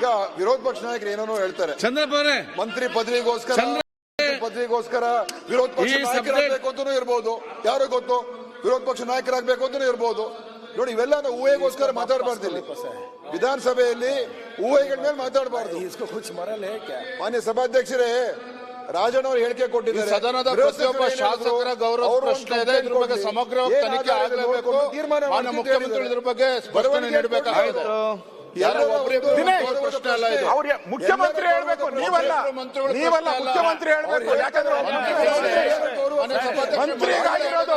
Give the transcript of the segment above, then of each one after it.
ಈಗ ವಿರೋಧ ಪಕ್ಷ ನಾಯಕರು ಏನೇನೋ ಹೇಳ್ತಾರೆ. ಚಂದ್ರಪ್ಪ ಅವರೇ, ಮಂತ್ರಿ ಪದವಿಗೋಸ್ಕರ ವಿರೋಧ ಪಕ್ಷ ನಾಯಕರಾಗಬೇಕು ಅಂತಾನೂ ಇರ್ಬೋದು, ಯಾರೋ ಗೊತ್ತು, ವಿರೋಧ ಪಕ್ಷ ನಾಯಕರಾಗಬೇಕು ಅಂತಾನೂ ಇರ್ಬೋದು. ನೋಡಿ, ಇವೆಲ್ಲ ಊಹೆಗೋಸ್ಕರ ಮಾತಾಡಬಾರ್ದು. ಇಲ್ಲಿ ವಿಧಾನಸಭೆಯಲ್ಲಿ ಊಹೆಗಳ ಮೇಲೆ ಮಾತಾಡಬಾರ್ದು. ಮಾನ್ಯ ಸಭಾಧ್ಯಕ್ಷರೇ, ರಾಜಣ್ಣ ಅವರು ಹೇಳಿಕೆ ಕೊಟ್ಟಿದ್ದಾರೆ. ಸದನದ ಪ್ರತಿಯೊಬ್ಬ ಶಾಸಕರ ಗೌರವ ಪ್ರಶ್ನೆ ಇದೆ, ಇದ್ರ ಬಗ್ಗೆ ಸಮಗ್ರವಾಗಿ ತನಿಖೆ ಆಗಲೇಬೇಕು. ಮಾನ್ಯ ಮುಖ್ಯಮಂತ್ರಿ ಇದ್ರ ಬಗ್ಗೆ ಸ್ಪಷ್ಟನೆ ನೀಡಬೇಕಾಗಿದೆ. ಪ್ರಶ್ನೆ ಅಲ್ಲ ಇದು. ಮುಖ್ಯಮಂತ್ರಿ ಹೇಳ್ಬೇಕು, ನೀವಲ್ಲ ಮುಖ್ಯಮಂತ್ರಿ ಹೇಳ್ಬೇಕು. ಯಾಕಂದ್ರೆ ಮಂತ್ರಿಗಾಗಿರೋದು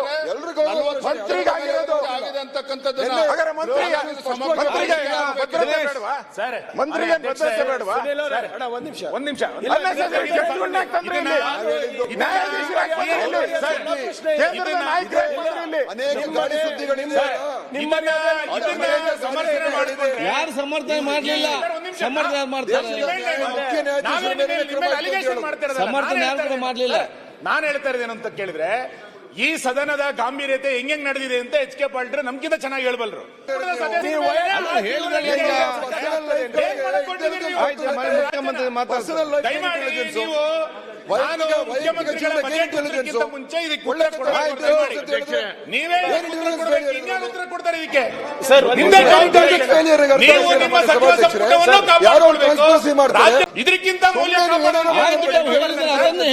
ಆಗಿದೆ ಅಂತಕ್ಕಂಥದ್ದನ್ನ ಮಂತ್ರಿಗೆ ಭದ್ರತೆ ಬೇಡವಾ? ಒಂದ್ ನಿಮಿಷ ಅನೇಕ ಗಾಡಿ ಸುದ್ದಿಗಳಿಂದ ಸಮರ್ಥನೆ ಮಾಡಿದ್ರೆ ಯಾರು ಸಮರ್ಥನೆ ಮಾಡಲಿಲ್ಲ, ಸಮರ್ಥನೆ ಮಾಡ್ತಾರೆ. ಸಮರ್ಥನೆ ಯಾರು ಕೂಡ ಮಾಡಲಿಲ್ಲ. ನಾನು ಹೇಳ್ತಾ ಇದ್ದೇನೆ ಅಂತ ಕೇಳಿದ್ರೆ, ಈ ಸದನದ ಗಾಂಭೀರ್ಯತೆ ಹೆಂಗ್ ನಡೆದಿದೆ ಅಂತ ಎಚ್ ಕೆ ಪಾಟೀಲ್ ನಮ್ಗಿಂತ ಚೆನ್ನಾಗಿ ಹೇಳ್ಬಲ್ರು. ಮುಂಚೆ ಇದಕ್ಕೆ ನೀವೇ ಉತ್ತರ ಕೊಡ್ತಾರೆ. ಇದಕ್ಕೆ ಇದಕ್ಕಿಂತ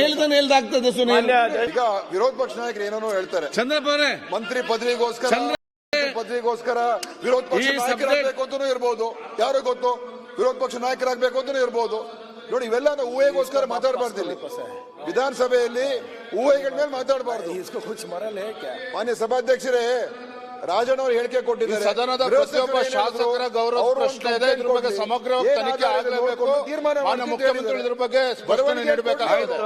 ಹೇಳ್ತಾನೆ ಹೇಳ್ದಾಗ್ತದೆ. ಸುನೀಲ್, ಈಗ ವಿರೋಧ ಪಕ್ಷ ನಾಯಕರು ಏನೇನೋ ಹೇಳ್ತಾರೆ. ಚಂದ್ರಪ್ಪ ಅವರೇ, ಮಂತ್ರಿ ಪದವಿಗೋಸ್ಕರ ವಿರೋಧ ಪಕ್ಷ ನಾಯಕರಾಗಬೇಕು ಅಂತಾನೂ ಇರ್ಬೋದು, ಯಾರೋ ಗೊತ್ತು, ವಿರೋಧ ಪಕ್ಷ ನಾಯಕರಾಗಬೇಕು ಅಂತಾನೂ ಇರ್ಬೋದು. ನೋಡಿ, ಇವೆಲ್ಲ ಊಹೆಗೋಸ್ಕರ ಮಾತಾಡಬಾರ್ದು. ಇಲ್ಲಿ ವಿಧಾನಸಭೆಯಲ್ಲಿ ಊಹೆಗಳ ಮೇಲೆ ಮಾತಾಡಬಾರ್ದು. ಮಾನ್ಯ ಸಭಾಧ್ಯಕ್ಷರೇ, ರಾಜಣ್ಣ ಅವರು ಹೇಳಿಕೆ ಕೊಟ್ಟಿದ್ದಾರೆ. ಸದನದ ಪ್ರತಿಯೊಬ್ಬ ಶಾಸಕರ ಗೌರವ ಪ್ರಶ್ನೆ ಇದೆ, ಇದ್ರ ಬಗ್ಗೆ ಸಮಗ್ರವಾಗಿ ತನಿಖೆ ಆಗಲೇಬೇಕು. ಮಾನ್ಯ ಮುಖ್ಯಮಂತ್ರಿ ಇದ್ರ ಬಗ್ಗೆ ಸ್ಪಷ್ಟನೆ ನೀಡಬೇಕಾಗಿದೆ.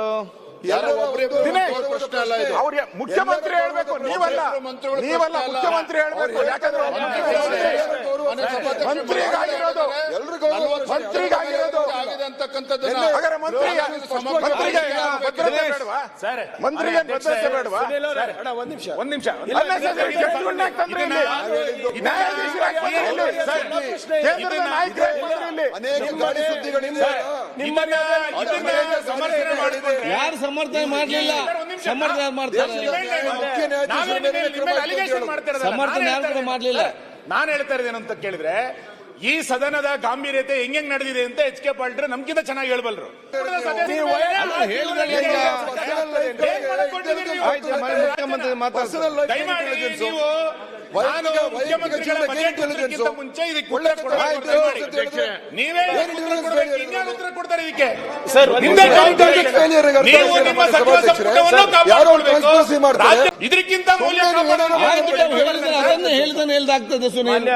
ಪ್ರಶ್ನೆ ಅಲ್ಲ ಇದು. ಮುಖ್ಯಮಂತ್ರಿ ಹೇಳ್ಬೇಕು, ನೀವಲ್ಲ ಮುಖ್ಯಮಂತ್ರಿ ಹೇಳ್ಬೇಕು. ಯಾಕಂದ್ರೆ ಮಂತ್ರಿಗಾಗಿರೋದು ಆಗಿದೆ ಅಂತಕ್ಕಂಥದ್ದನ್ನ ಮಂತ್ರಿಗೆ ಭದ್ರತೆ ಬೇಡವಾ? ಒಂದ್ ನಿಮಿಷ ಅನೇಕ ಗಾಡಿ ಸುದ್ದಿಗಳಿಂದ ಸಮರ್ಥನೆ ಮಾಡಿದ್ರೆ ಯಾರು ಸಮರ್ಥನೆ ಮಾಡಲಿಲ್ಲ, ಸಮರ್ಥನೆ ಯಾರು ಮಾಡ್ತಾರೆ. ಸಮರ್ಥನೆ ಯಾರು ಕೂಡ ಮಾಡಲಿಲ್ಲ. ನಾನು ಹೇಳ್ತಾ ಇದ್ದೇನೆ ಅಂತ ಕೇಳಿದ್ರೆ, ಈ ಸದನದ ಗಾಂಭೀರ್ಯತೆ ಹೆಂಗ್ ನಡೆದಿದೆ ಅಂತ ಎಚ್ ಕೆ ಪಾಟೀಲ್ ನಮ್ಗಿಂತ ಚೆನ್ನಾಗಿ ಹೇಳ್ಬಲ್ರು. ಮುಂಚೆ ಇದಕ್ಕೆ ನೀವೇ ಉತ್ತರ ಕೊಡ್ತಾರೆ. ಇದಕ್ಕೆ ಇದಕ್ಕಿಂತ ಹೇಳ್ತಾನೆ ಹೇಳ್ದಾಗ್ತದೆ. ಸುನೀಲ್.